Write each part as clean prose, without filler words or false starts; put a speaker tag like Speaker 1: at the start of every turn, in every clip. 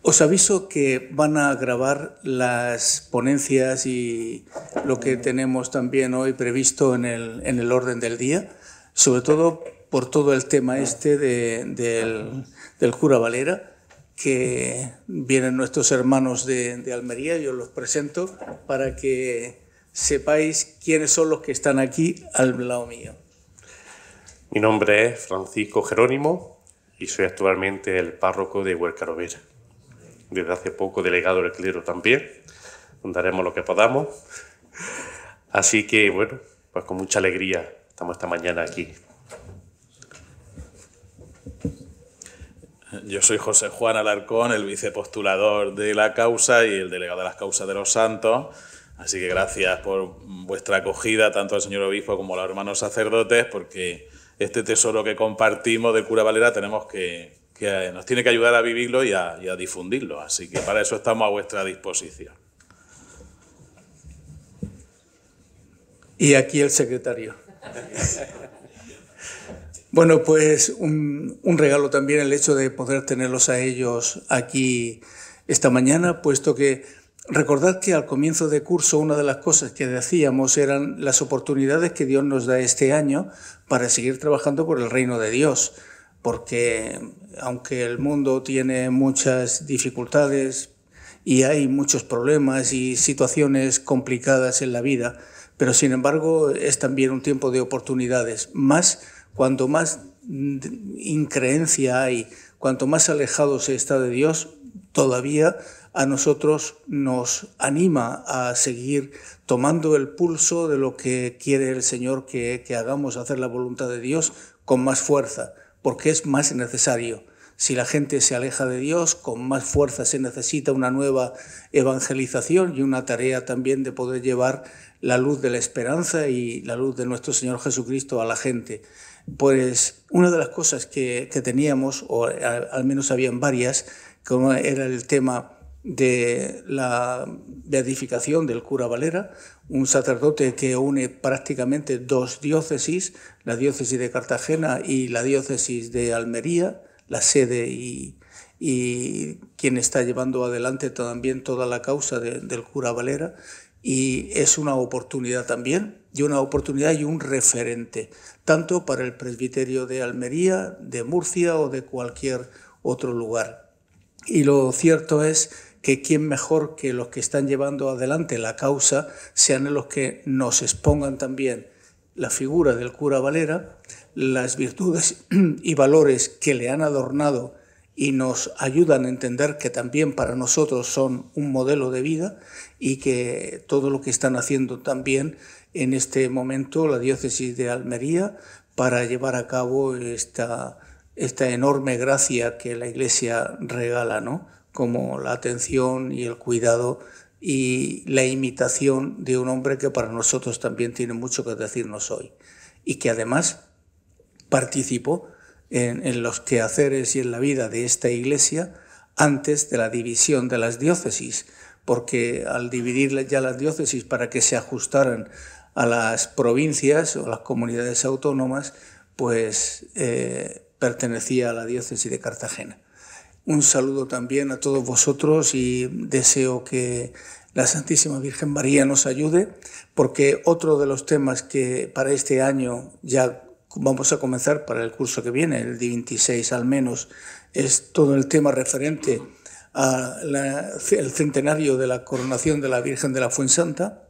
Speaker 1: Os aviso que van a grabar las ponencias y lo que tenemos también hoy previsto en el orden del día, sobre todo por todo el tema del cura Valera, que vienen nuestros hermanos de Almería, yo los presento para que sepáis quiénes son los que están aquí al lado mío.
Speaker 2: Mi nombre es Francisco Jerónimo y soy actualmente el párroco de Huércarovera. Desde hace poco delegado del clero también, donde haremos lo que podamos. Así que, bueno, pues con mucha alegría estamos esta mañana aquí.
Speaker 3: Yo soy José Juan Alarcón, el vicepostulador de la causa y el delegado de las causas de los santos. Así que gracias por vuestra acogida, tanto al señor obispo como a los hermanos sacerdotes, porque este tesoro que compartimos del cura Valera tenemos que nos tiene que ayudar a vivirlo y a difundirlo. Así que para eso estamos a vuestra disposición.
Speaker 1: Y aquí el secretario. Bueno, pues un regalo también el hecho de poder tenerlos a ellos aquí esta mañana, puesto que recordad que al comienzo de curso una de las cosas que decíamos eran las oportunidades que Dios nos da este año para seguir trabajando por el reino de Dios. Porque aunque el mundo tiene muchas dificultades y hay muchos problemas y situaciones complicadas en la vida, pero sin embargo es también un tiempo de oportunidades. Cuanto más increencia hay, cuanto más alejado se está de Dios, todavía a nosotros nos anima a seguir tomando el pulso de lo que quiere el Señor que hagamos, hacer la voluntad de Dios con más fuerza, porque es más necesario. Si la gente se aleja de Dios, con más fuerza se necesita una nueva evangelización y una tarea también de poder llevar la luz de la esperanza y la luz de nuestro Señor Jesucristo a la gente. Pues una de las cosas que teníamos, o al menos habían varias, como era el tema de la beatificación del cura Valera, un sacerdote que une prácticamente dos diócesis, la diócesis de Cartagena y la diócesis de Almería, la sede y quien está llevando adelante también toda la causa del cura Valera, y es una oportunidad también, y una oportunidad y un referente, tanto para el presbiterio de Almería, de Murcia o de cualquier otro lugar. Y lo cierto es que quién mejor que los que están llevando adelante la causa sean los que nos expongan también la figura del cura Valera, las virtudes y valores que le han adornado y nos ayudan a entender que también para nosotros son un modelo de vida y que todo lo que están haciendo también en este momento la diócesis de Almería para llevar a cabo esta enorme gracia que la Iglesia regala, ¿no? Como la atención y el cuidado y la imitación de un hombre que para nosotros también tiene mucho que decirnos hoy y que además participó en los quehaceres y en la vida de esta Iglesia antes de la división de las diócesis, porque al dividir ya las diócesis para que se ajustaran a las provincias o las comunidades autónomas, pues pertenecía a la diócesis de Cartagena. Un saludo también a todos vosotros y deseo que la Santísima Virgen María nos ayude, porque otro de los temas que para este año ya vamos a comenzar para el curso que viene, el día 26 al menos, es todo el tema referente al centenario de la coronación de la Virgen de la Fuensanta,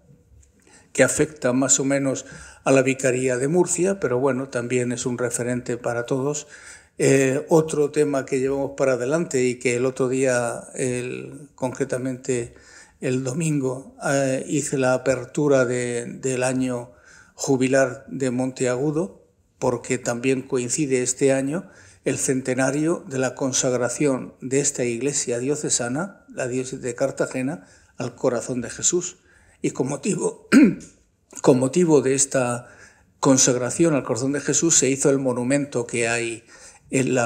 Speaker 1: que afecta más o menos a la Vicaría de Murcia, pero bueno, también es un referente para todos. Otro tema que llevamos para adelante y que el otro día, concretamente el domingo, hice la apertura del año jubilar de Monteagudo, porque también coincide este año el centenario de la consagración de esta iglesia diocesana, la diócesis de Cartagena, al corazón de Jesús. Y con motivo de esta consagración al corazón de Jesús se hizo el monumento que hay en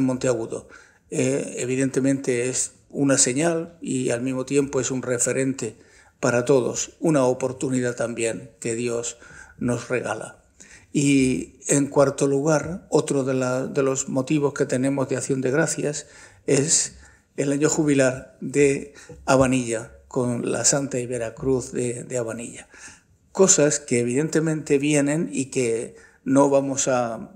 Speaker 1: Monteagudo. evidentemente es una señal y al mismo tiempo es un referente para todos, una oportunidad también que Dios nos regala. Y en cuarto lugar, otro de los motivos que tenemos de acción de gracias es el año jubilar de Habanilla, con la Santa y Veracruz de Habanilla. Cosas que evidentemente vienen y que no vamos a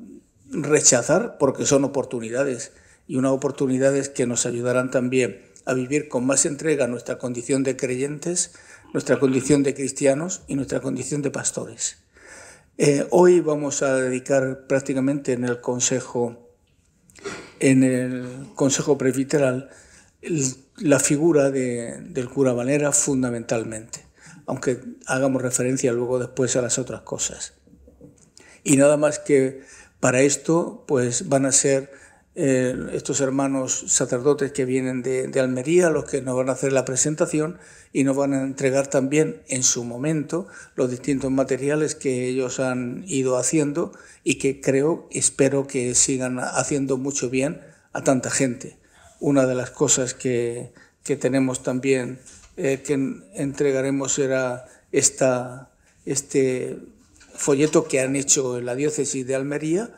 Speaker 1: rechazar porque son oportunidades, y unas oportunidades que nos ayudarán también a vivir con más entrega nuestra condición de creyentes, nuestra condición de cristianos y nuestra condición de pastores. Hoy vamos a dedicar prácticamente en el Consejo Presbiteral la figura del cura Valera fundamentalmente, aunque hagamos referencia luego después a las otras cosas. Y nada más que para esto pues van a ser estos hermanos sacerdotes que vienen de Almería los que nos van a hacer la presentación y nos van a entregar también en su momento los distintos materiales que ellos han ido haciendo y que espero que sigan haciendo mucho bien a tanta gente. Una de las cosas que tenemos también que entregaremos será este folleto que han hecho en la diócesis de Almería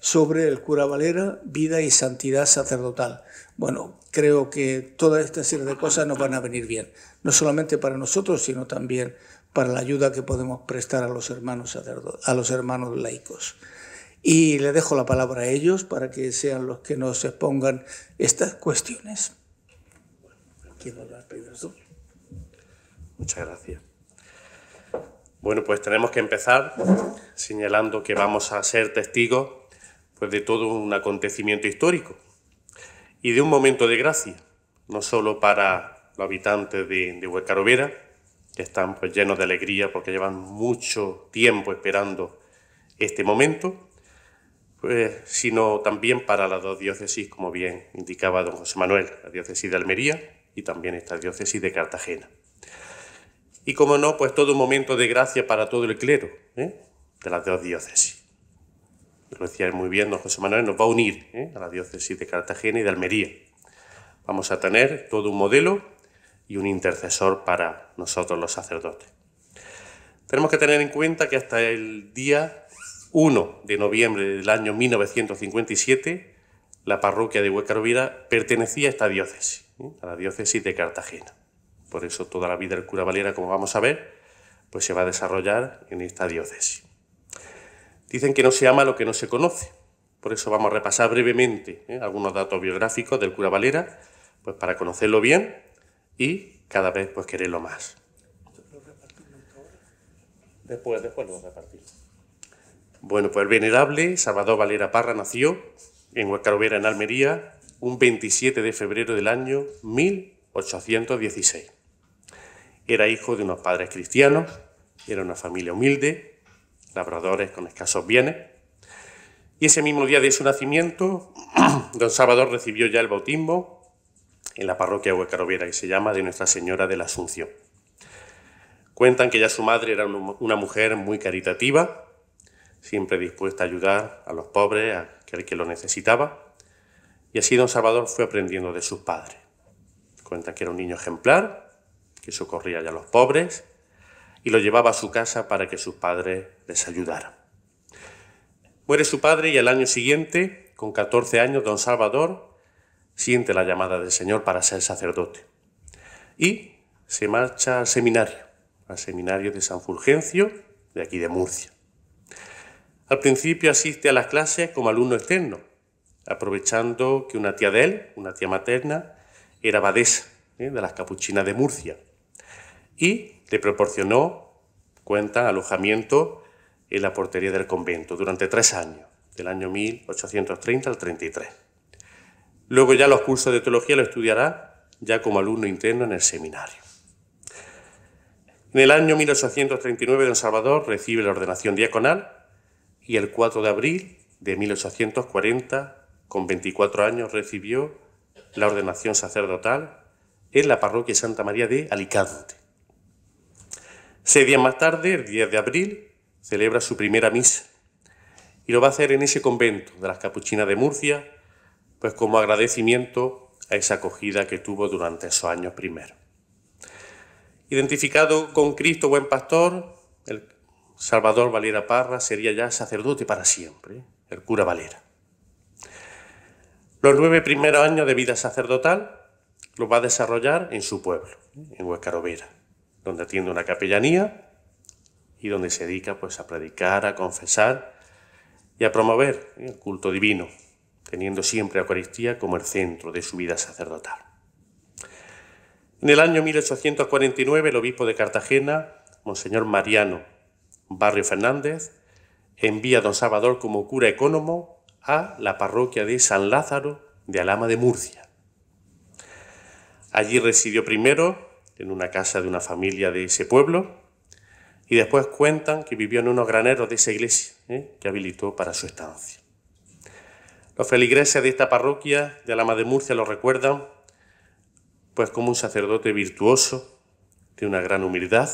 Speaker 1: sobre el cura Valera, vida y santidad sacerdotal. Bueno, creo que toda esta serie de cosas nos van a venir bien, no solamente para nosotros, sino también para la ayuda que podemos prestar a los hermanos laicos. Y le dejo la palabra a ellos para que sean los que nos expongan estas cuestiones. ¿Quién va a hablar, Pedro?
Speaker 2: Muchas gracias. Bueno, pues tenemos que empezar señalando que vamos a ser testigos pues, de todo un acontecimiento histórico y de un momento de gracia, no solo para los habitantes de Huercarovera, que están pues, llenos de alegría porque llevan mucho tiempo esperando este momento, pues, sino también para las dos diócesis, como bien indicaba don José Manuel, la diócesis de Almería y también esta diócesis de Cartagena. Y como no, pues todo un momento de gracia para todo el clero de las dos diócesis. Lo decía muy bien don José Manuel, nos va a unir a la diócesis de Cartagena y de Almería. Vamos a tener todo un modelo y un intercesor para nosotros los sacerdotes. Tenemos que tener en cuenta que hasta el día 1 de noviembre del año 1957, la parroquia de Huercarovera pertenecía a esta diócesis, a la diócesis de Cartagena. Por eso toda la vida del cura Valera, como vamos a ver, pues se va a desarrollar en esta diócesis. Dicen que no se ama lo que no se conoce. Por eso vamos a repasar brevemente algunos datos biográficos del cura Valera, pues para conocerlo bien y cada vez pues quererlo más. Después lo voy a repartir. Bueno, pues el venerable Salvador Valera Parra nació en Huercarovera, en Almería, un 27 de febrero del año 1816. Era hijo de unos padres cristianos, era una familia humilde, labradores con escasos bienes, y ese mismo día de su nacimiento, don Salvador recibió ya el bautismo en la parroquia de Huercarovera, que se llama de Nuestra Señora de la Asunción. Cuentan que ya su madre era una mujer muy caritativa, siempre dispuesta a ayudar a los pobres, a aquel que lo necesitaba, y así don Salvador fue aprendiendo de sus padres. Cuentan que era un niño ejemplar, que socorría ya a los pobres y lo llevaba a su casa para que sus padres les ayudaran. Muere su padre y al año siguiente, con 14 años, don Salvador siente la llamada del Señor para ser sacerdote y se marcha al seminario de San Fulgencio, de aquí de Murcia. Al principio asiste a las clases como alumno externo, aprovechando que una tía de él, una tía materna, era abadesa de las Capuchinas de Murcia y le proporcionó, cuentan, alojamiento en la portería del convento durante 3 años, del año 1830 al 33. Luego ya los cursos de teología lo estudiará ya como alumno interno en el seminario. En el año 1839 don Salvador recibe la ordenación diaconal y el 4 de abril de 1840, con 24 años, recibió la ordenación sacerdotal en la parroquia Santa María de Alicante. 6 días más tarde, el 10 de abril, celebra su primera misa y lo va a hacer en ese convento de las Capuchinas de Murcia, pues como agradecimiento a esa acogida que tuvo durante esos años primeros. Identificado con Cristo buen pastor, el Salvador Valera Parra sería ya sacerdote para siempre, el cura Valera. Los 9 primeros años de vida sacerdotal los va a desarrollar en su pueblo, en Huescarovera, donde atiende una capellanía y donde se dedica pues, a predicar, a confesar y a promover el culto divino, teniendo siempre a Eucaristía como el centro de su vida sacerdotal. En el año 1849, el obispo de Cartagena, Monseñor Mariano Barrio Fernández, envía a don Salvador como cura ecónomo a la parroquia de San Lázaro de Alhama de Murcia. Allí residió primero en una casa de una familia de ese pueblo y después cuentan que vivió en unos graneros de esa iglesia que habilitó para su estancia. Los feligreses de esta parroquia de Alhama de Murcia lo recuerdan pues como un sacerdote virtuoso, de una gran humildad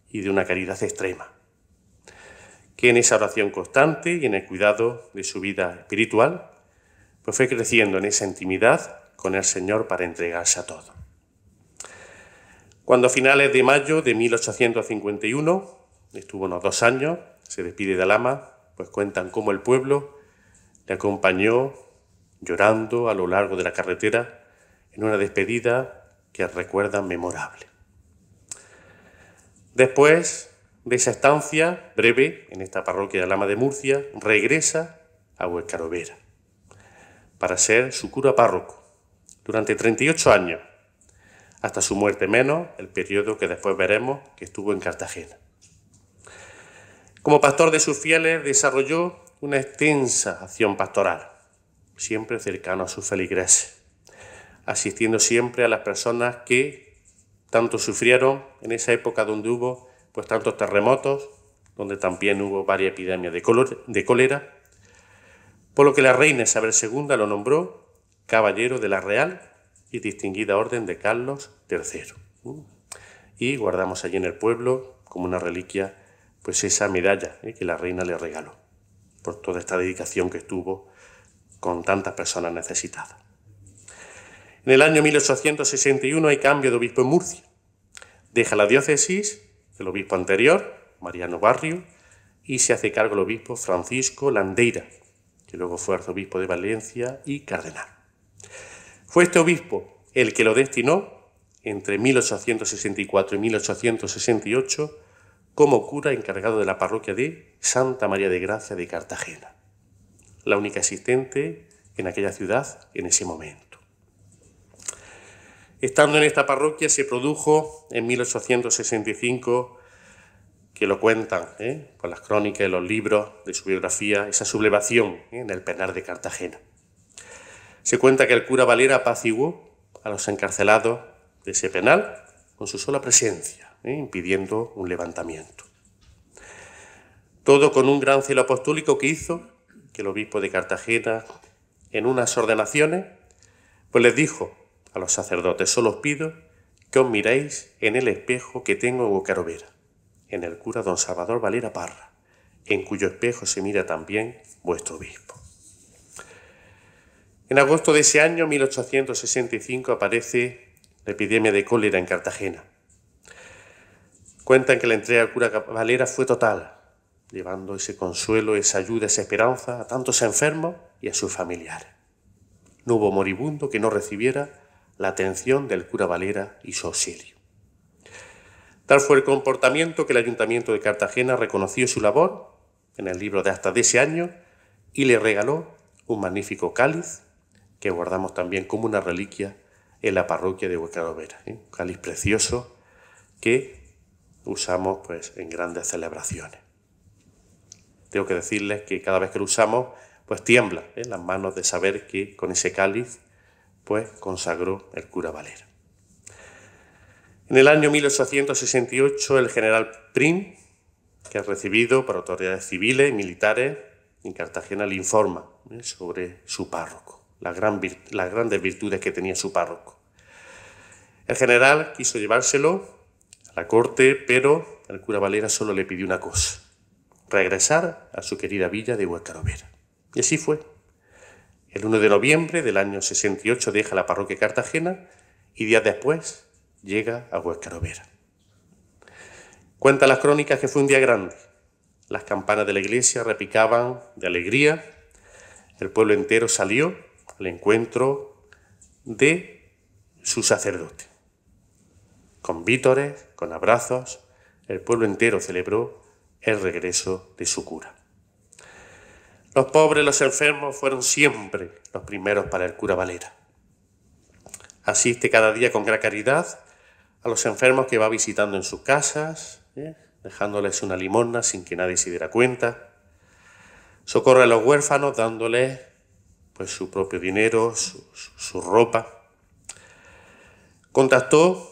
Speaker 2: y de una caridad extrema, que en esa oración constante y en el cuidado de su vida espiritual, pues fue creciendo en esa intimidad con el Señor para entregarse a todo. Cuando a finales de mayo de 1851, estuvo unos 2 años, se despide de Alhama, pues cuentan cómo el pueblo le acompañó llorando a lo largo de la carretera en una despedida que recuerdan memorable. Después de esa estancia breve en esta parroquia de Alhama de Murcia, regresa a Huescarovera para ser su cura párroco durante 38 años, hasta su muerte menos el periodo que después veremos que estuvo en Cartagena. Como pastor de sus fieles desarrolló una extensa acción pastoral, siempre cercano a sus feligreses, asistiendo siempre a las personas que tanto sufrieron en esa época donde hubo pues tantos terremotos, donde también hubo varias epidemias de cólera, por lo que la reina Isabel II lo nombró caballero de la Real y distinguida Orden de Carlos III. Y guardamos allí en el pueblo como una reliquia pues esa medalla que la reina le regaló, por toda esta dedicación que tuvo con tantas personas necesitadas. En el año 1861 hay cambio de obispo en Murcia. Deja la diócesis el obispo anterior, Mariano Barrio, y se hace cargo el obispo Francisco Landeira, que luego fue arzobispo de Valencia y cardenal. Fue este obispo el que lo destinó entre 1864 y 1868 como cura encargado de la parroquia de Santa María de Gracia de Cartagena, la única existente en aquella ciudad en ese momento. Estando en esta parroquia se produjo en 1865, que lo cuentan por las crónicas y los libros de su biografía, esa sublevación en el penal de Cartagena. Se cuenta que el cura Valera apaciguó a los encarcelados de ese penal con su sola presencia, impidiendo un levantamiento. Todo con un gran celo apostólico que hizo que el obispo de Cartagena, en unas ordenaciones, pues les dijo a los sacerdotes: solo os pido que os miréis en el espejo que tengo en Huescarovera, en el cura don Salvador Valera Parra, en cuyo espejo se mira también vuestro obispo. En agosto de ese año, 1865, aparece la epidemia de cólera en Cartagena. Cuentan que la entrega al cura Valera fue total, llevando ese consuelo, esa ayuda, esa esperanza a tantos enfermos y a sus familiares. No hubo moribundo que no recibiera la atención del cura Valera y su auxilio. Tal fue el comportamiento que el Ayuntamiento de Cartagena reconoció su labor en el libro de actas de ese año y le regaló un magnífico cáliz que guardamos también como una reliquia en la parroquia de Huescarovera, un cáliz precioso que usamos pues en grandes celebraciones. Tengo que decirles que cada vez que lo usamos pues tiembla las manos de saber que con ese cáliz pues consagró el cura Valera. En el año 1868 el general Prim, que ha recibido por autoridades civiles y militares en Cartagena, le informa sobre su párroco, las grandes virtudes que tenía su párroco. El general quiso llevárselo a la corte, pero el cura Valera solo le pidió una cosa: regresar a su querida villa de Huescarovera. Y así fue. El 1 de noviembre del año 68 deja la parroquia de Cartagena y días después llega a Huescarovera. Cuentan las crónicas que fue un día grande. Las campanas de la iglesia repicaban de alegría. El pueblo entero salió al encuentro de su sacerdote. Con vítores, con abrazos, el pueblo entero celebró el regreso de su cura. Los pobres, los enfermos fueron siempre los primeros para el cura Valera. Asiste cada día con gran caridad a los enfermos que va visitando en sus casas, dejándoles una limosna sin que nadie se diera cuenta. Socorre a los huérfanos dándoles pues, su propio dinero, su ropa. Contactó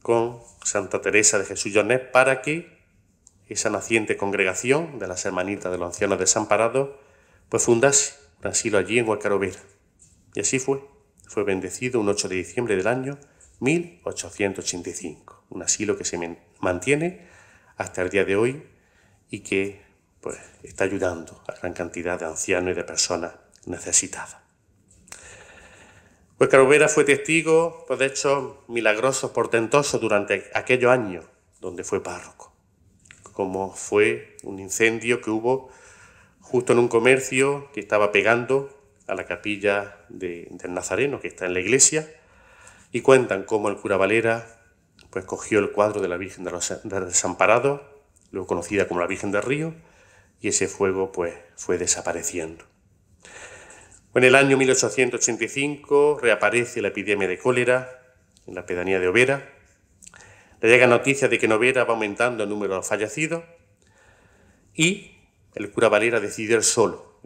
Speaker 2: con Santa Teresa de Jesús Llonet para que esa naciente congregación de las Hermanitas de los Ancianos Desamparados pues fundase un asilo allí en Huescarovera. Y así fue. Fue bendecido un 8 de diciembre del año 1885. Un asilo que se mantiene hasta el día de hoy y que pues, está ayudando a gran cantidad de ancianos y de personas necesitadas. Huescarovera fue testigo pues, de hechos milagrosos, portentosos durante aquellos años donde fue párroco, como fue un incendio que hubo justo en un comercio que estaba pegando a la capilla del Nazareno, que está en la iglesia, y cuentan cómo el cura Valera pues, cogió el cuadro de la Virgen de los Desamparados, luego conocida como la Virgen del Río, y ese fuego pues, fue desapareciendo. En el año 1885 reaparece la epidemia de cólera en la pedanía de Overa. Le llega noticia de que en Overa va aumentando el número de fallecidos y el cura Valera decidió ir solo,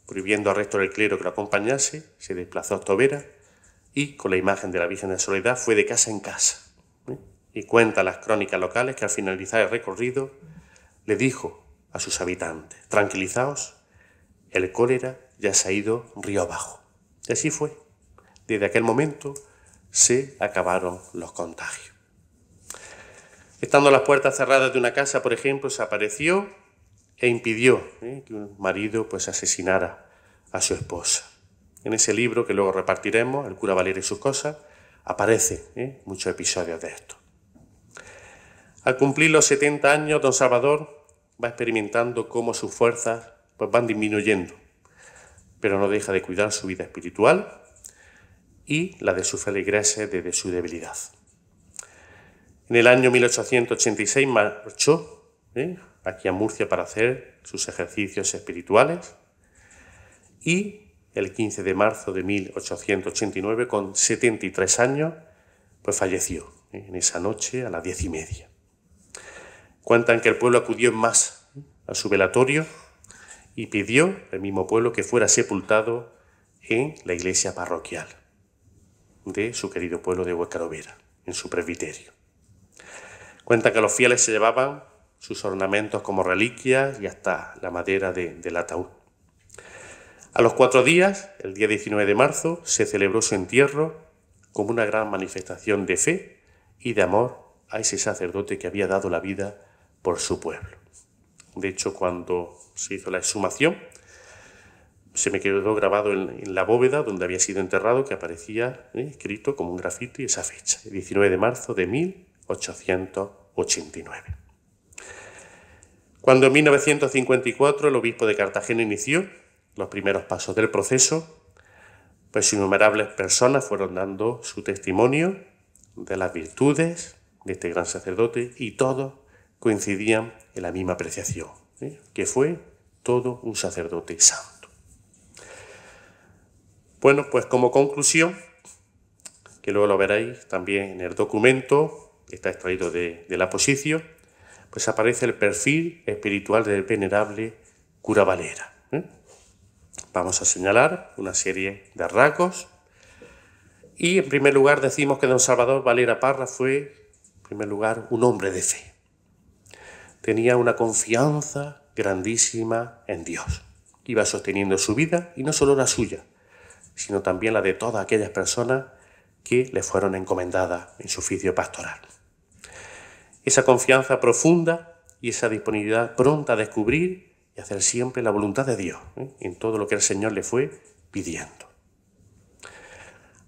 Speaker 2: prohibiendo al resto del clero que lo acompañase, se desplazó hasta Overa y con la imagen de la Virgen de la Soledad fue de casa en casa. Y cuenta las crónicas locales que al finalizar el recorrido le dijo a sus habitantes: tranquilizaos, el cólera ya se ha ido río abajo. Y así fue. Desde aquel momento se acabaron los contagios. Estando las puertas cerradas de una casa, por ejemplo, se apareció e impidió que un marido pues, asesinara a su esposa. En ese libro que luego repartiremos, El cura Valera y sus cosas, aparecen muchos episodios de esto. Al cumplir los 70 años, don Salvador va experimentando cómo sus fuerzas pues, van disminuyendo, pero no deja de cuidar su vida espiritual y la de sus feligreses desde su debilidad. En el año 1886 marchó aquí a Murcia para hacer sus ejercicios espirituales y el 15 de marzo de 1889, con 73 años, pues falleció en esa noche a las 10:30. Cuentan que el pueblo acudió en masa a su velatorio y pidió el mismo pueblo que fuera sepultado en la iglesia parroquial de su querido pueblo de Huescarovera, en su presbiterio. Cuentan que los fieles se llevaban sus ornamentos como reliquias y hasta la madera del ataúd. A los 4 días, el día 19 de marzo, se celebró su entierro como una gran manifestación de fe y de amor a ese sacerdote que había dado la vida por su pueblo. De hecho, cuando se hizo la exhumación, se me quedó grabado en la bóveda donde había sido enterrado, que aparecía escrito como un grafiti esa fecha, el 19 de marzo de 1889. Cuando en 1954 el obispo de Cartagena inició los primeros pasos del proceso, pues innumerables personas fueron dando su testimonio de las virtudes de este gran sacerdote y todos coincidían en la misma apreciación, que fue todo un sacerdote santo. Bueno, pues como conclusión, que luego lo veréis también en el documento, que está extraído de la posición, pues aparece el perfil espiritual del venerable cura Valera. Vamos a señalar una serie de rasgos y en primer lugar decimos que don Salvador Valera Parra fue, en primer lugar, un hombre de fe. Tenía una confianza grandísima en Dios. Iba sosteniendo su vida y no solo la suya, sino también la de todas aquellas personas que le fueron encomendadas en su oficio pastoral. Esa confianza profunda y esa disponibilidad pronta a descubrir y hacer siempre la voluntad de Dios en todo lo que el Señor le fue pidiendo.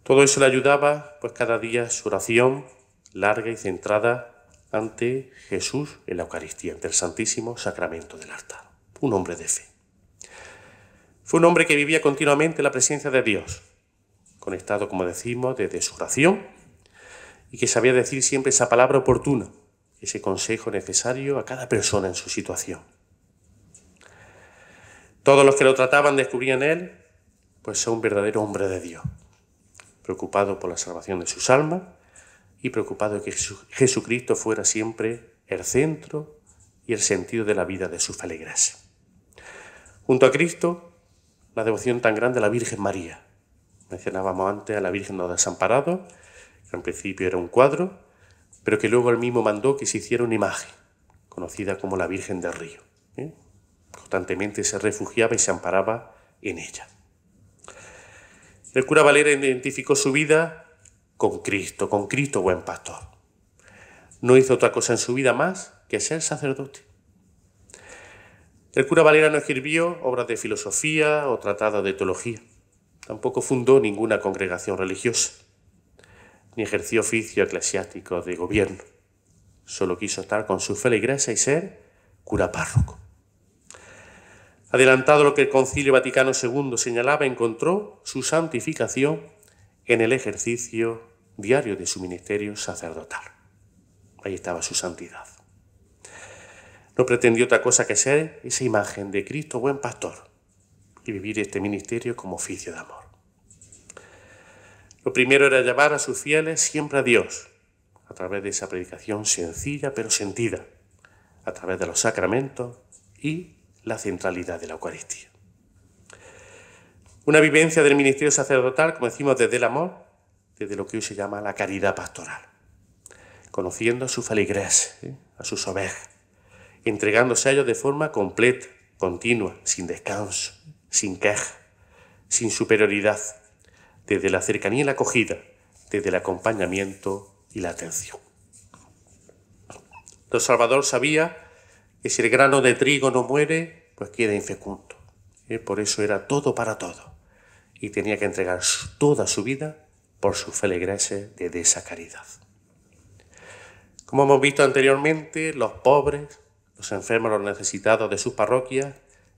Speaker 2: Todo eso le ayudaba, pues cada día su oración larga y centrada ante Jesús en la Eucaristía, ante el Santísimo Sacramento del altar. Un hombre de fe. Fue un hombre que vivía continuamente en la presencia de Dios, conectado, como decimos, desde su oración, y que sabía decir siempre esa palabra oportuna, ese consejo necesario a cada persona en su situación. Todos los que lo trataban descubrían en él, pues, un verdadero hombre de Dios, preocupado por la salvación de sus almas y preocupado de que Jesucristo fuera siempre el centro y el sentido de la vida de sus feligreses. Junto a Cristo, la devoción tan grande a la Virgen María. Mencionábamos antes a la Virgen de los Desamparados, que en principio era un cuadro, pero que luego él mismo mandó que se hiciera una imagen, conocida como la Virgen del Río. Constantemente se refugiaba y se amparaba en ella. El cura Valera identificó su vida con Cristo buen pastor. No hizo otra cosa en su vida más que ser sacerdote. El cura Valera no escribió obras de filosofía o tratados de teología. Tampoco fundó ninguna congregación religiosa, ni ejerció oficio eclesiástico de gobierno. Solo quiso estar con su feligreses y ser cura párroco. Adelantado lo que el Concilio Vaticano II señalaba, encontró su santificación en el ejercicio diario de su ministerio sacerdotal. Ahí estaba su santidad. No pretendió otra cosa que ser esa imagen de Cristo buen pastor y vivir este ministerio como oficio de amor. Lo primero era llevar a sus fieles siempre a Dios, a través de esa predicación sencilla pero sentida, a través de los sacramentos y la centralidad de la Eucaristía. Una vivencia del ministerio sacerdotal, como decimos, desde el amor, desde lo que hoy se llama la caridad pastoral, conociendo a sus feligreses, a sus ovejas, entregándose a ellos de forma completa, continua, sin descanso, sin queja, sin superioridad, desde la cercanía y la acogida, desde el acompañamiento y la atención. Don Salvador sabía que si el grano de trigo no muere, pues queda infecundo. Por eso era todo para todo. Y tenía que entregar toda su vida por sus feligreses de esa caridad. Como hemos visto anteriormente, los pobres, los enfermos, los necesitados de sus parroquias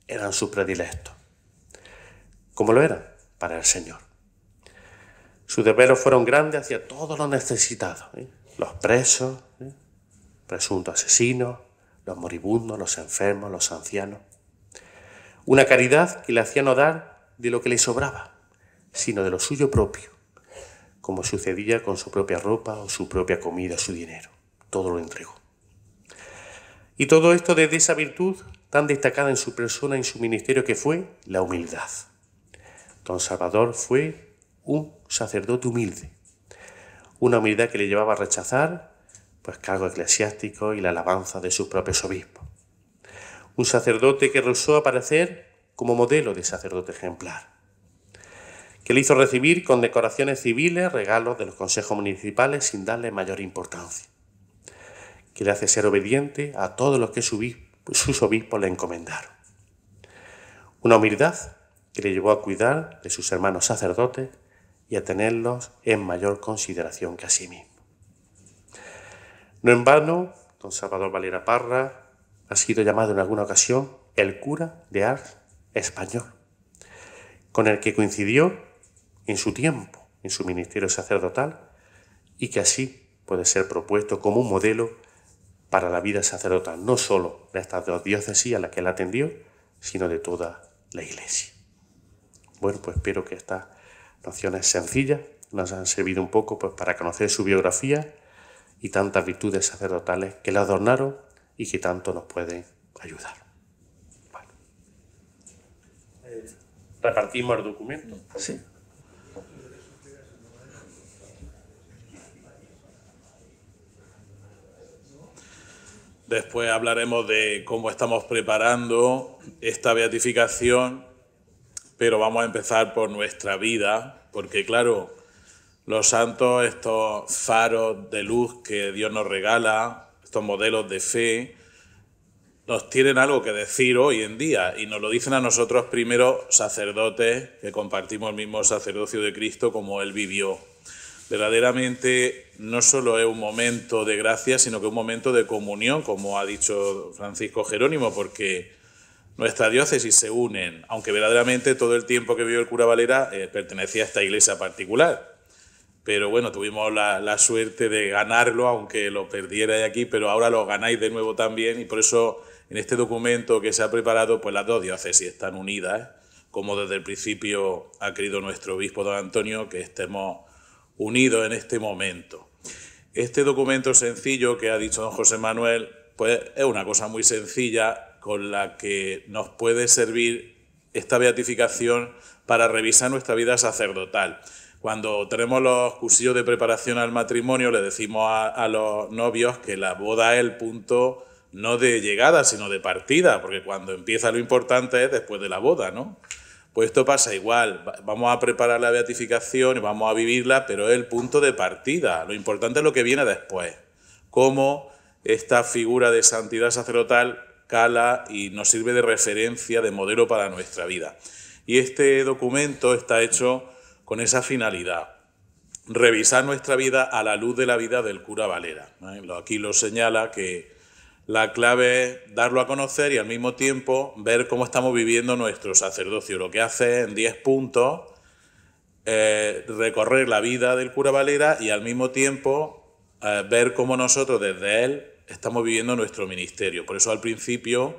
Speaker 2: eran sus predilectos. Como lo eran para el Señor. Sus desvelos fueron grandes hacia todos los necesitados. Los presos, presuntos asesinos, los moribundos, los enfermos, los ancianos. Una caridad que le hacía no dar de lo que le sobraba, sino de lo suyo propio, como sucedía con su propia ropa o su propia comida, su dinero. Todo lo entregó. Y todo esto desde esa virtud tan destacada en su persona y en su ministerio que fue la humildad. Don Salvador fue un sacerdote humilde, una humildad que le llevaba a rechazar pues cargos eclesiásticos y la alabanza de sus propios obispos. Un sacerdote que rehusó aparecer como modelo de sacerdote ejemplar, que le hizo recibir condecoraciones civiles, regalos de los consejos municipales sin darle mayor importancia, que le hace ser obediente a todos los que sus obispos le encomendaron. Una humildad que le llevó a cuidar de sus hermanos sacerdotes y a tenerlos en mayor consideración que a sí mismo. No en vano, don Salvador Valera Parra ha sido llamado en alguna ocasión el cura de Ars español, con el que coincidió en su tiempo, en su ministerio sacerdotal, y que así puede ser propuesto como un modelo para la vida sacerdotal, no solo de estas dos diócesis a las que él atendió, sino de toda la Iglesia. Bueno, pues espero que estas nociones sencillas nos han servido un poco pues, para conocer su biografía y tantas virtudes sacerdotales que la adornaron y que tanto nos pueden ayudar. Bueno. ¿Repartimos el documento?
Speaker 1: Sí.
Speaker 3: Después hablaremos de cómo estamos preparando esta beatificación, pero vamos a empezar por nuestra vida, porque claro, los santos, estos faros de luz que Dios nos regala, estos modelos de fe, nos tienen algo que decir hoy en día y nos lo dicen a nosotros primero sacerdotes que compartimos el mismo sacerdocio de Cristo como Él vivió. Verdaderamente no solo es un momento de gracia, sino que es un momento de comunión, como ha dicho Francisco Jerónimo, porque nuestras diócesis se unen, aunque verdaderamente todo el tiempo que vivió el cura Valera pertenecía a esta iglesia particular. Pero bueno, tuvimos la suerte de ganarlo, aunque lo perdierais aquí, pero ahora lo ganáis de nuevo también, y por eso en este documento que se ha preparado, pues las dos diócesis están unidas, como desde el principio ha querido nuestro obispo don Antonio, que estemos unidos en este momento. Este documento sencillo que ha dicho don José Manuel, pues es una cosa muy sencilla con la que nos puede servir esta beatificación para revisar nuestra vida sacerdotal. Cuando tenemos los cursillos de preparación al matrimonio, le decimos a los novios que la boda es el punto no de llegada, sino de partida, porque cuando empieza lo importante es después de la boda, ¿no? Pues esto pasa igual, vamos a preparar la beatificación y vamos a vivirla, pero es el punto de partida. Lo importante es lo que viene después, cómo esta figura de santidad sacerdotal cala y nos sirve de referencia, de modelo para nuestra vida. Y este documento está hecho con esa finalidad, revisar nuestra vida a la luz de la vida del cura Valera. Aquí lo señala que la clave es darlo a conocer y al mismo tiempo ver cómo estamos viviendo nuestro sacerdocio. Lo que hace en 10 puntos recorrer la vida del cura Valera y al mismo tiempo ver cómo nosotros desde él estamos viviendo nuestro ministerio. Por eso al principio,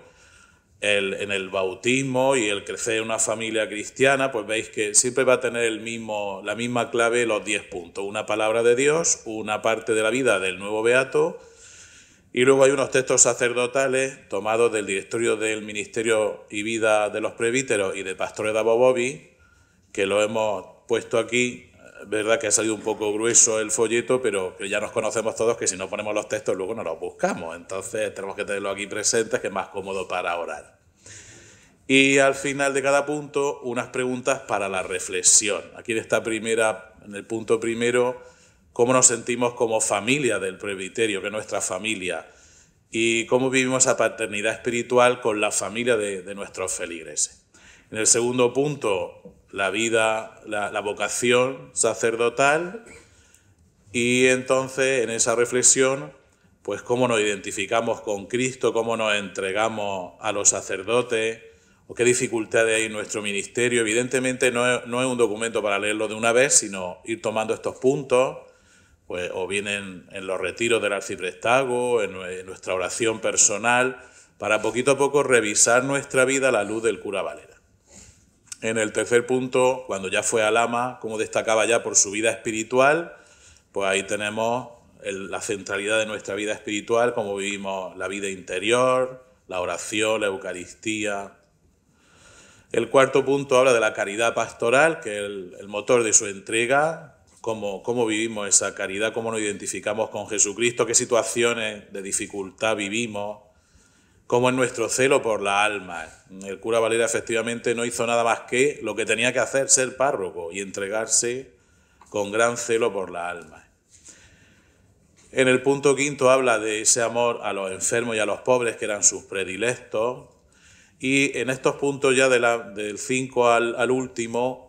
Speaker 3: en el bautismo y el crecer en una familia cristiana, pues veis que siempre va a tener la misma clave los 10 puntos. Una palabra de Dios, una parte de la vida del nuevo beato, y luego hay unos textos sacerdotales tomados del directorio del Ministerio y Vida de los Presbíteros y de Pastores de Abobovi, que lo hemos puesto aquí. Es verdad que ha salido un poco grueso el folleto, pero que ya nos conocemos todos, que si no ponemos los textos luego no los buscamos. Entonces tenemos que tenerlo aquí presentes, que es más cómodo para orar. Y al final de cada punto, unas preguntas para la reflexión. Aquí en el punto primero, cómo nos sentimos como familia del presbiterio, que es nuestra familia, y cómo vivimos esa paternidad espiritual con la familia de nuestros feligreses. En el segundo punto, la vida, la vocación sacerdotal, y entonces en esa reflexión, pues cómo nos identificamos con Cristo, cómo nos entregamos a los sacerdotes, o qué dificultades hay en nuestro ministerio. Evidentemente no es un documento para leerlo de una vez, sino ir tomando estos puntos, pues, o bien en los retiros del arciprestago, en nuestra oración personal, para poquito a poco revisar nuestra vida a la luz del cura Valera. En el tercer punto, cuando ya fue a Lama, como destacaba ya por su vida espiritual, pues ahí tenemos la centralidad de nuestra vida espiritual, cómo vivimos la vida interior, la oración, la Eucaristía. El cuarto punto habla de la caridad pastoral, que es el motor de su entrega, cómo vivimos esa caridad, cómo nos identificamos con Jesucristo, qué situaciones de dificultad vivimos, cómo es nuestro celo por la alma. El cura Valera efectivamente no hizo nada más que lo que tenía que hacer, ser párroco y entregarse con gran celo por la alma. En el punto quinto habla de ese amor a los enfermos y a los pobres, que eran sus predilectos. Y en estos puntos ya del 5 al último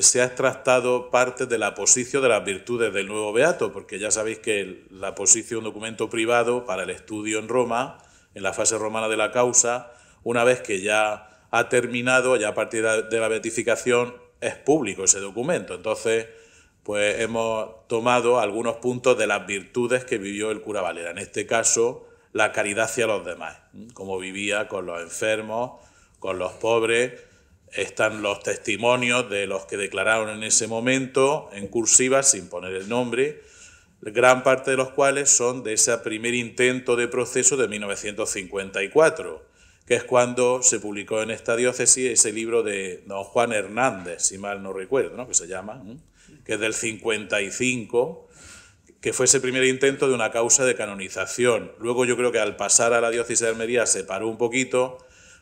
Speaker 3: se ha extractado parte de la posición de las virtudes del nuevo beato, porque ya sabéis que la posición es un documento privado para el estudio en Roma, en la fase romana de la causa. Una vez que ya ha terminado, ya a partir de la beatificación, es público ese documento. Entonces, pues hemos tomado algunos puntos de las virtudes que vivió el cura Valera. En este caso, la caridad hacia los demás, cómo vivía con los enfermos, con los pobres. Están los testimonios de los que declararon en ese momento, en cursiva, sin poner el nombre, gran parte de los cuales son de ese primer intento de proceso de 1954, que es cuando se publicó en esta diócesis ese libro de don Juan Hernández, si mal no recuerdo, ¿no?, que se llama, que es del 55, que fue ese primer intento de una causa de canonización. Luego yo creo que al pasar a la diócesis de Almería se paró un poquito.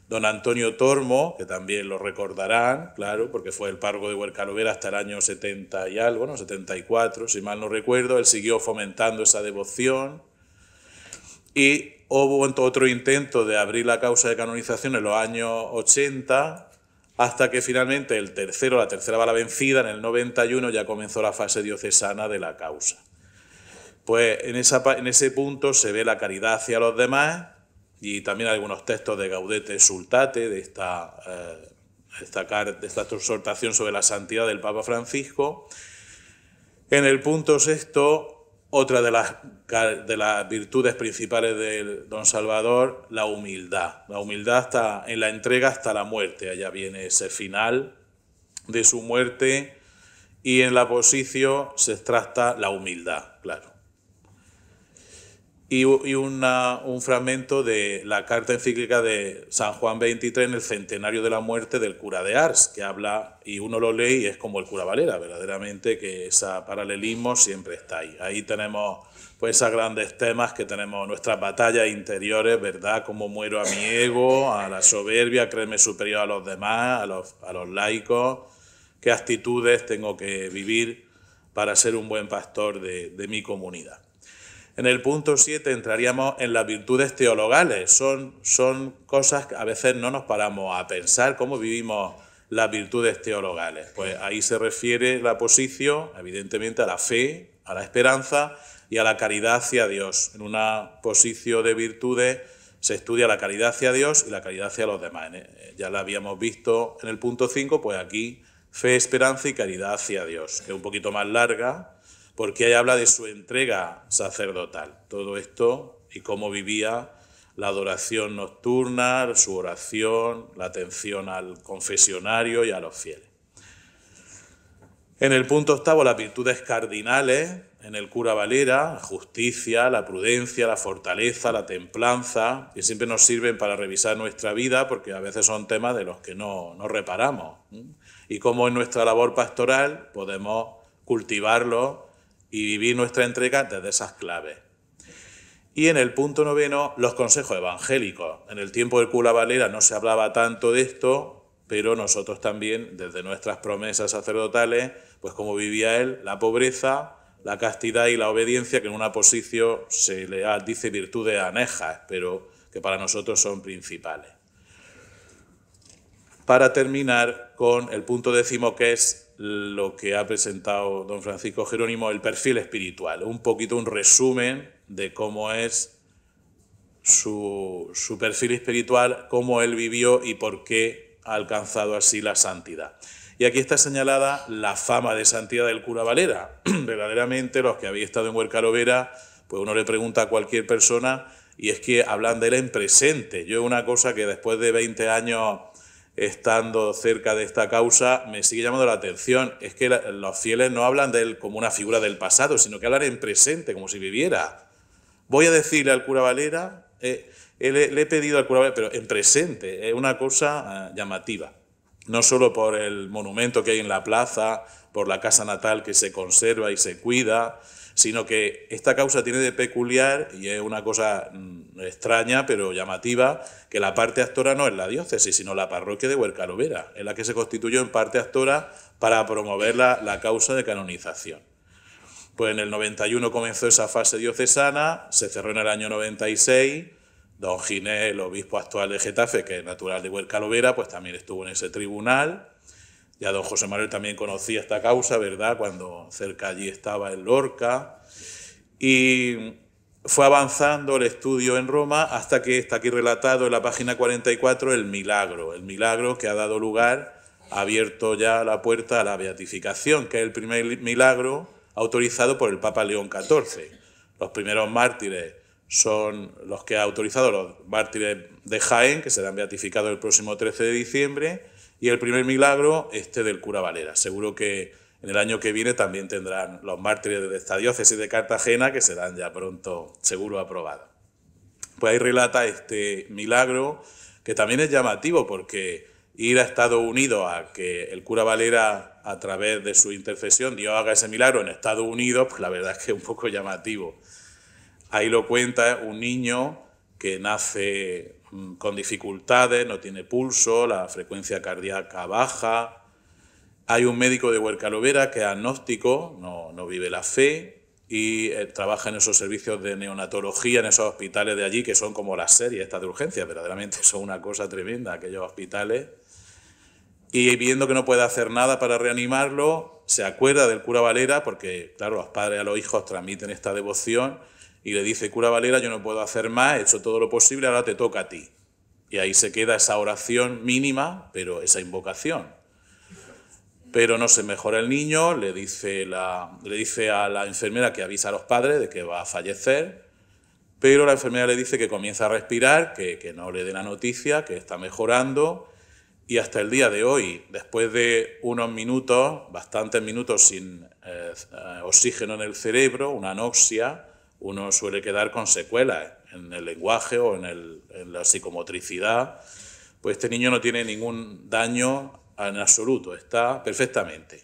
Speaker 3: Don Antonio Tormo, que también lo recordarán, claro, porque fue el párroco de Huercarovera hasta el año 70 y algo, ¿no?, 74, si mal no recuerdo. Él siguió fomentando esa devoción. Y hubo otro intento de abrir la causa de canonización en los años 80, hasta que finalmente la tercera bala vencida, en el 91 ya comenzó la fase diocesana de la causa. Pues en ese punto se ve la caridad hacia los demás, y también algunos textos de Gaudete Exsultate, de esta exhortación sobre la santidad del Papa Francisco. En el punto sexto, otra de las virtudes principales de don Salvador, la humildad. La humildad en la entrega hasta la muerte. Allá viene ese final de su muerte, y en la posición se extracta la humildad, claro. Y un fragmento de la carta encíclica de San Juan XXIII en el centenario de la muerte del cura de Ars, que habla, y uno lo lee y es como el cura Valera, verdaderamente, que ese paralelismo siempre está ahí. Ahí tenemos pues esos grandes temas que tenemos, nuestras batallas interiores, ¿verdad? Cómo muero a mi ego, a la soberbia, a creerme superior a los demás, a los laicos, qué actitudes tengo que vivir para ser un buen pastor de mi comunidad. En el punto 7 entraríamos en las virtudes teologales. Son cosas que a veces no nos paramos a pensar, cómo vivimos las virtudes teologales. Pues ahí se refiere la posición, evidentemente, a la fe, a la esperanza y a la caridad hacia Dios. En una posición de virtudes se estudia la caridad hacia Dios y la caridad hacia los demás. Ya la habíamos visto en el punto 5, pues aquí fe, esperanza y caridad hacia Dios, que es un poquito más larga, porque ahí habla de su entrega sacerdotal. Todo esto y cómo vivía la adoración nocturna, su oración, la atención al confesionario y a los fieles. En el punto 8, las virtudes cardinales, en el cura Valera, la justicia, la prudencia, la fortaleza, la templanza, que siempre nos sirven para revisar nuestra vida, porque a veces son temas de los que no reparamos. Y cómo en nuestra labor pastoral podemos cultivarlos y vivir nuestra entrega desde esas claves. Y en el punto 9, los consejos evangélicos. En el tiempo del cura Valera no se hablaba tanto de esto, pero nosotros también, desde nuestras promesas sacerdotales, pues como vivía él, la pobreza, la castidad y la obediencia, que en una posición se le dice virtudes anejas, pero que para nosotros son principales. Para terminar con el punto 10, que es lo que ha presentado don Francisco Jerónimo, el perfil espiritual, un poquito un resumen de cómo es su perfil espiritual, cómo él vivió y por qué ha alcanzado así la santidad. Y aquí está señalada la fama de santidad del cura Valera. Verdaderamente, los que habéis estado en Huercarovera, pues uno le pregunta a cualquier persona y es que hablan de él en presente. Yo, una cosa que después de 20 años estando cerca de esta causa me sigue llamando la atención, es que los fieles no hablan de él como una figura del pasado, sino que hablan en presente, como si viviera. Voy a decirle al cura Valera, le he pedido al cura Valera, pero en presente, es una cosa llamativa. No solo por el monumento que hay en la plaza, por la casa natal que se conserva y se cuida, sino que esta causa tiene de peculiar, y es una cosa extraña pero llamativa, que la parte actora no es la diócesis, sino la parroquia de Huercarovera, en la que se constituyó en parte actora para promover la causa de canonización. Pues en el 91 comenzó esa fase diocesana, se cerró en el año 96, don Ginés, el obispo actual de Getafe, que es natural de Huercarovera, pues también estuvo en ese tribunal. Ya don José Manuel también conocía esta causa, ¿verdad?, cuando cerca allí estaba en Lorca. Y fue avanzando el estudio en Roma hasta que está aquí relatado en la página 44 el milagro que ha dado lugar, ha abierto ya la puerta a la beatificación, que es el primer milagro autorizado por el Papa León XIV. Los primeros mártires son los que ha autorizado, los mártires de Jaén, que serán beatificados el próximo 13 de diciembre, y el primer milagro del cura Valera. Seguro que en el año que viene también tendrán los mártires de esta diócesis de Cartagena, que serán ya pronto seguro aprobados. Pues ahí relata este milagro, que también es llamativo, porque ir a Estados Unidos a que el cura Valera, a través de su intercesión, Dios haga ese milagro en Estados Unidos, pues la verdad es que es un poco llamativo. Ahí lo cuenta un niño que nace con dificultades, no tiene pulso, la frecuencia cardíaca baja. Hay un médico de Huercarovera que es agnóstico, no vive la fe, y trabaja en esos servicios de neonatología, en esos hospitales de allí, que son como las series estas de urgencia, verdaderamente son una cosa tremenda, aquellos hospitales. Y viendo que no puede hacer nada para reanimarlo, se acuerda del cura Valera, porque claro, los padres a los hijos transmiten esta devoción, y le dice: cura Valera, yo no puedo hacer más, he hecho todo lo posible, ahora te toca a ti. Y ahí se queda esa oración mínima, pero esa invocación. Pero no se mejora el niño, le dice a la enfermera que avisa a los padres de que va a fallecer, pero la enfermera le dice que comienza a respirar, que no le dé la noticia, que está mejorando, y hasta el día de hoy, después de unos minutos, bastantes minutos sin oxígeno en el cerebro, una anoxia, uno suele quedar con secuelas en el lenguaje o en la psicomotricidad. Pues este niño no tiene ningún daño en absoluto, está perfectamente.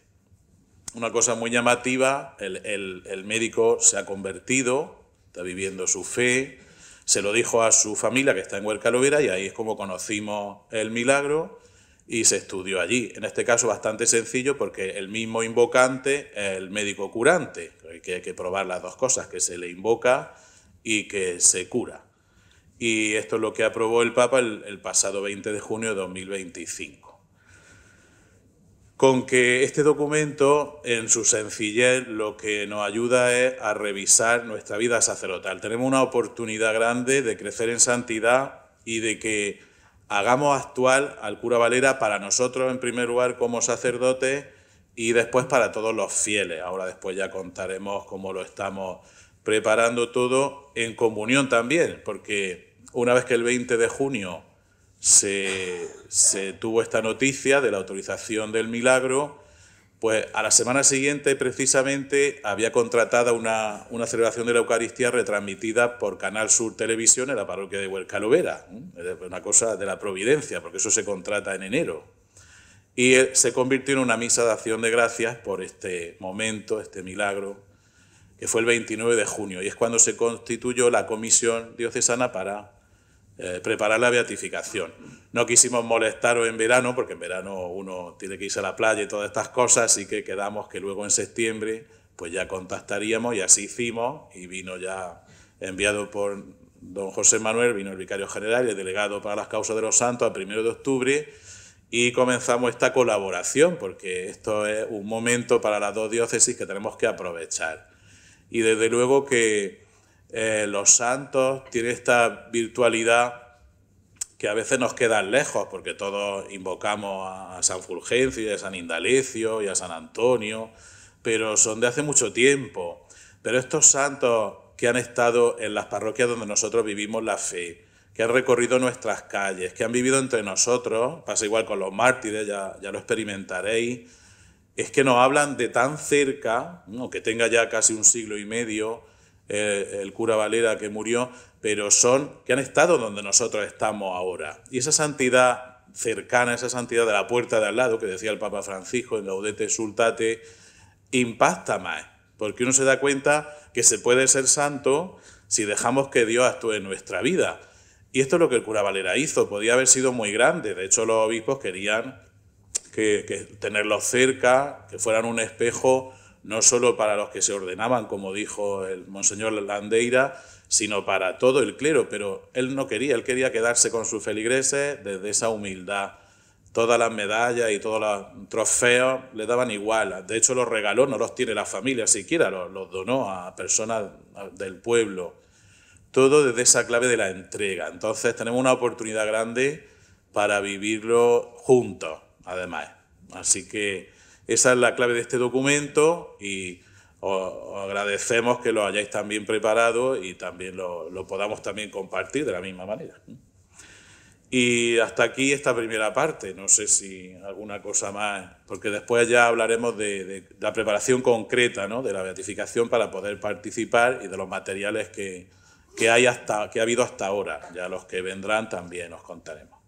Speaker 3: Una cosa muy llamativa, el médico se ha convertido, está viviendo su fe, se lo dijo a su familia que está en Huerca-Lovera, y ahí es como conocimos el milagro y se estudió allí. En este caso bastante sencillo, porque el mismo invocante es el médico curante, que hay que probar las dos cosas, que se le invoca y que se cura. Y esto es lo que aprobó el Papa el pasado 20 de junio de 2025. Con que este documento, en su sencillez, lo que nos ayuda es a revisar nuestra vida sacerdotal. Tenemos una oportunidad grande de crecer en santidad y de que hagamos actual al cura Valera para nosotros, en primer lugar, como sacerdotes, y después para todos los fieles. Ahora después ya contaremos cómo lo estamos preparando todo en comunión también, porque una vez que el 20 de junio se tuvo esta noticia de la autorización del milagro, pues a la semana siguiente precisamente había contratada una celebración de la Eucaristía retransmitida por Canal Sur Televisión en la parroquia de Huerca-Lovera. Una cosa de la providencia, porque eso se contrata en enero. Y se convirtió en una misa de acción de gracias por este momento, este milagro, que fue el 29 de junio. Y es cuando se constituyó la comisión diocesana para preparar la beatificación. No quisimos molestaros en verano, porque en verano uno tiene que irse a la playa y todas estas cosas, así que quedamos que luego en septiembre pues ya contactaríamos, y así hicimos, y vino ya enviado por don José Manuel, vino el vicario general y el delegado para las causas de los santos al 1 de octubre, y comenzamos esta colaboración, porque esto es un momento para las dos diócesis que tenemos que aprovechar. Y desde luego que los santos tienen esta virtualidad que a veces nos quedan lejos, porque todos invocamos a San Fulgencio y a San Indalecio y a San Antonio, pero son de hace mucho tiempo. Pero estos santos que han estado en las parroquias donde nosotros vivimos la fe, que han recorrido nuestras calles, que han vivido entre nosotros, pasa igual con los mártires, ya lo experimentaréis, es que nos hablan de tan cerca, ¿no? Que tenga ya casi un siglo y medio, el cura Valera que murió, pero que han estado donde nosotros estamos ahora. Y esa santidad cercana, esa santidad de la puerta de al lado, que decía el Papa Francisco en Gaudete Sultate, impacta más, porque uno se da cuenta que se puede ser santo si dejamos que Dios actúe en nuestra vida. Y esto es lo que el cura Valera hizo. Podía haber sido muy grande, de hecho los obispos querían que tenerlos cerca, que fueran un espejo no solo para los que se ordenaban, como dijo el monseñor Landeira, sino para todo el clero, pero él no quería, él quería quedarse con sus feligreses desde esa humildad. Todas las medallas y todos los trofeos le daban igual, de hecho los regaló, no los tiene la familia siquiera, los donó a personas del pueblo. Todo desde esa clave de la entrega. Entonces tenemos una oportunidad grande para vivirlo juntos, además. Así que esa es la clave de este documento, y os agradecemos que lo hayáis también preparado y también lo podamos también compartir de la misma manera. Y hasta aquí esta primera parte, no sé si alguna cosa más, porque después ya hablaremos de la preparación concreta, ¿no?, de la beatificación para poder participar, y de los materiales que ha habido hasta ahora. Ya los que vendrán también os contaremos.